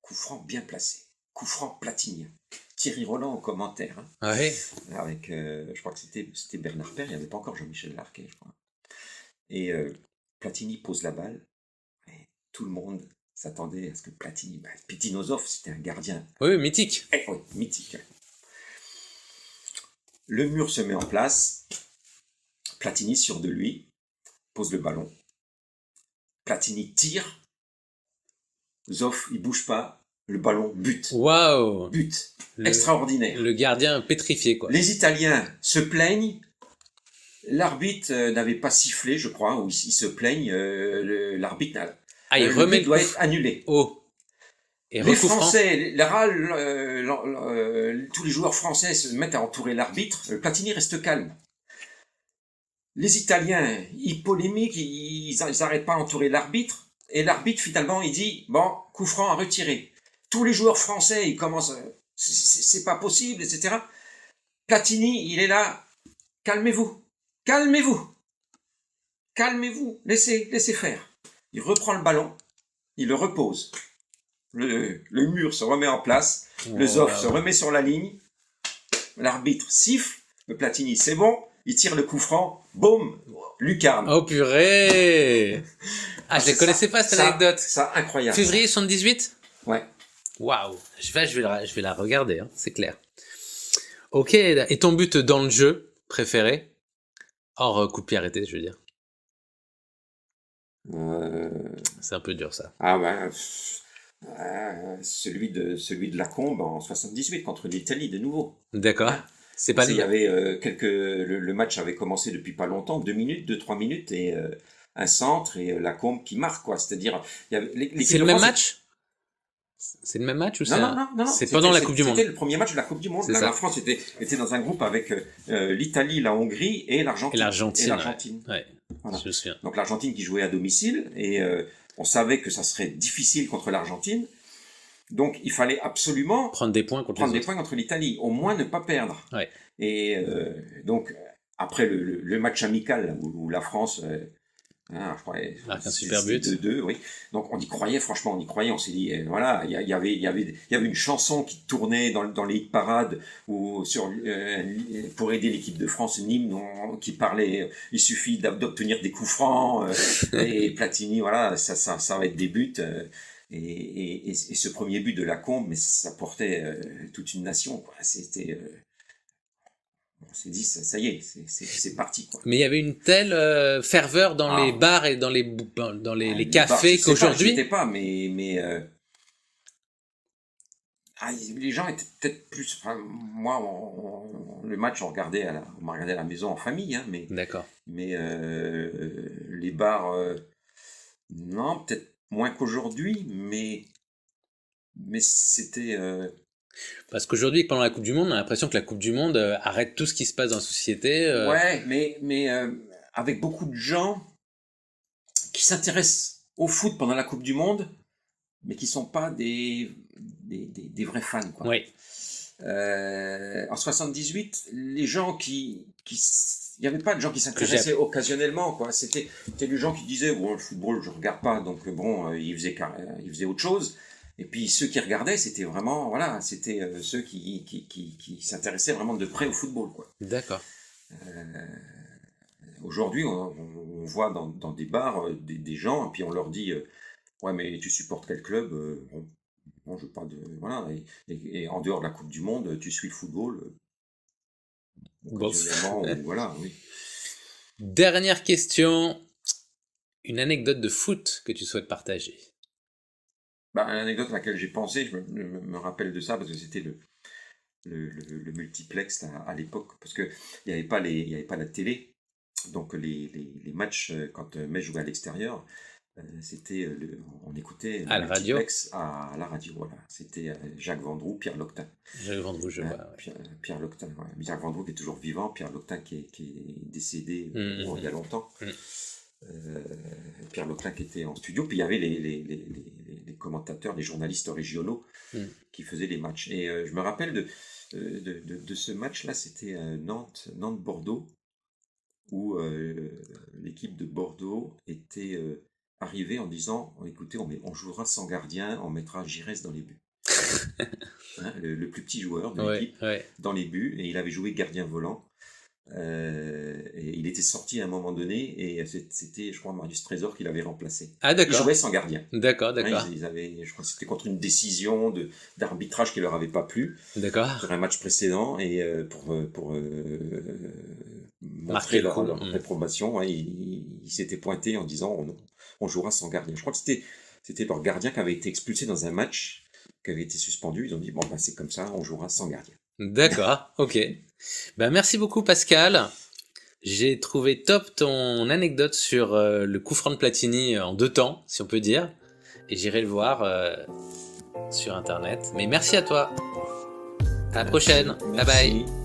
Coup franc bien placé. Coup franc platinien. Thierry Roland en commentaire. Hein. Ouais. Avec, je crois que c'était Bernard Père, il n'y avait pas encore Jean-Michel Larquet, je crois. Et Platini pose la balle. Et tout le monde s'attendait à ce que Platini... Dino Zoff, c'était un gardien. Oui, mythique. Oui, mythique. Le mur se met en place. Platini sûr de lui, pose le ballon. Platini tire. Zoff, il bouge pas. Le ballon bute. Waouh. But. Extraordinaire. Le gardien pétrifié, quoi. Les Italiens se plaignent. L'arbitre n'avait pas sifflé, je crois, ou ils se plaignent. L'arbitre il remet doit être annulé. Oh. Et les Français, tous les joueurs français se mettent à entourer l'arbitre. Platini reste calme. Les Italiens, ils polémiquent, ils n'arrêtent pas à entourer l'arbitre. Et l'arbitre, finalement, il dit, bon, coup franc à retirer. Tous les joueurs français, ils commencent, c'est pas possible, etc. Platini, il est là, calmez-vous, laissez faire. Il reprend le ballon, il le repose. Le mur se remet en place, le Zoff se remet sur la ligne, l'arbitre siffle, le Platini, c'est bon, il tire le coup franc, boum, lucarne. Oh purée. Je ne connaissais pas cette anecdote. Ça, incroyable. Février 78 ? Ouais. Waouh. Je vais la regarder, hein, c'est clair. Ok, et ton but dans le jeu préféré ? Hors coup de pied arrêté, je veux dire. C'est un peu dur, ça. Ah ben... celui de Lacombe en 78 contre l'Italie, de nouveau. D'accord. Hein? C'est pas il y avait le match avait commencé depuis pas longtemps, 2-3 minutes, et un centre et Lacombe qui marque, quoi. C'est-à-dire, il y avait c'est le même match ? C'est le même match ou non, c'est pendant la Coupe du Monde. C'était le premier match de la Coupe du Monde. La France était dans un groupe avec l'Italie, la Hongrie et l'Argentine. Ouais. Voilà. Je me souviens. Donc l'Argentine qui jouait à domicile, et on savait que ça serait difficile contre l'Argentine. Donc il fallait absolument prendre des points contre l'Italie, au moins ne pas perdre. Ouais. Et donc après le match amical là, où la France je crois, marque un super but. 2-2, oui. Donc on y croyait, franchement, on s'est dit, voilà, il y avait une chanson qui tournait dans les hit parades pour aider l'équipe de France, une hymne qui parlait, il suffit d'obtenir des coups francs, et Platini, voilà, ça va être des buts. Et ce premier but de Lacombe, mais ça portait toute une nation, quoi. C'était... on s'est dit, ça y est, c'est parti, quoi. Mais il y avait une telle ferveur dans les bars et dans les cafés qu'aujourd'hui. Je sais pas, mais les gens étaient peut-être plus... Enfin, moi, le match, on m'a regardé à la maison en famille, hein, mais... D'accord. Mais les bars... non, peut-être moins qu'aujourd'hui, mais c'était... Parce qu'aujourd'hui, pendant la Coupe du Monde, on a l'impression que la Coupe du Monde arrête tout ce qui se passe dans la société. Ouais, mais avec beaucoup de gens qui s'intéressent au foot pendant la Coupe du Monde, mais qui sont pas des vrais fans, quoi. Oui. En 78, les gens il n'y avait pas de gens qui s'intéressaient occasionnellement, quoi. C'était des gens qui disaient, bon, le football, je regarde pas, donc bon, ils faisaient autre chose. Et puis ceux qui regardaient, c'était vraiment, voilà, c'était ceux qui s'intéressaient vraiment de près au football, quoi. D'accord. Aujourd'hui, on voit dans des bars des gens, et puis on leur dit, ouais, mais tu supportes quel club? Bon, je veux pas de, voilà. Et en dehors de la Coupe du Monde, tu suis le football. Occasionnellement, voilà, oui. Dernière question. Une anecdote de foot que tu souhaites partager? L'anecdote à laquelle j'ai pensé, je me rappelle de ça parce que c'était le multiplex à l'époque, parce qu'il n'y avait pas la télé. Donc les matchs, quand Metz jouait à l'extérieur, c'était on écoutait à le multiplex à la radio. Voilà. C'était Jacques Vendroux, Pierre Loctin. Jacques Vendroux, je vois. Ouais. Pierre Loctin. Ouais. Jacques Vendroux qui est toujours vivant, Pierre Loctin qui est décédé il y a longtemps. Pierre Loctin qui était en studio, puis il y avait les commentateurs, les journalistes régionaux qui faisaient les matchs. Et je me rappelle de ce match-là, c'était Nantes-Bordeaux, où l'équipe de Bordeaux était arrivée en disant, écoutez, on jouera sans gardien, on mettra Giresse dans les buts. Hein, le plus petit joueur de l'équipe dans les buts, et il avait joué gardien volant. Et il était sorti à un moment donné, et c'était, je crois, Marius Trésor qui l'avait remplacé. Ah, d'accord. Il jouait sans gardien. D'accord. Hein, je crois que c'était contre une décision d'arbitrage qui leur avait pas plu. D'accord. Sur un match précédent, et pour montrer leur réprobation, hein, ils s'étaient pointés en disant on jouera sans gardien. Je crois que c'était leur gardien qui avait été expulsé dans un match, qui avait été suspendu. Ils ont dit bon, c'est comme ça, on jouera sans gardien. D'accord, ok. Merci beaucoup Pascal. J'ai trouvé top ton anecdote sur le coup franc de Platini en 2 temps, si on peut dire. Et j'irai le voir sur internet. Mais merci à toi. À la prochaine. Bye bye.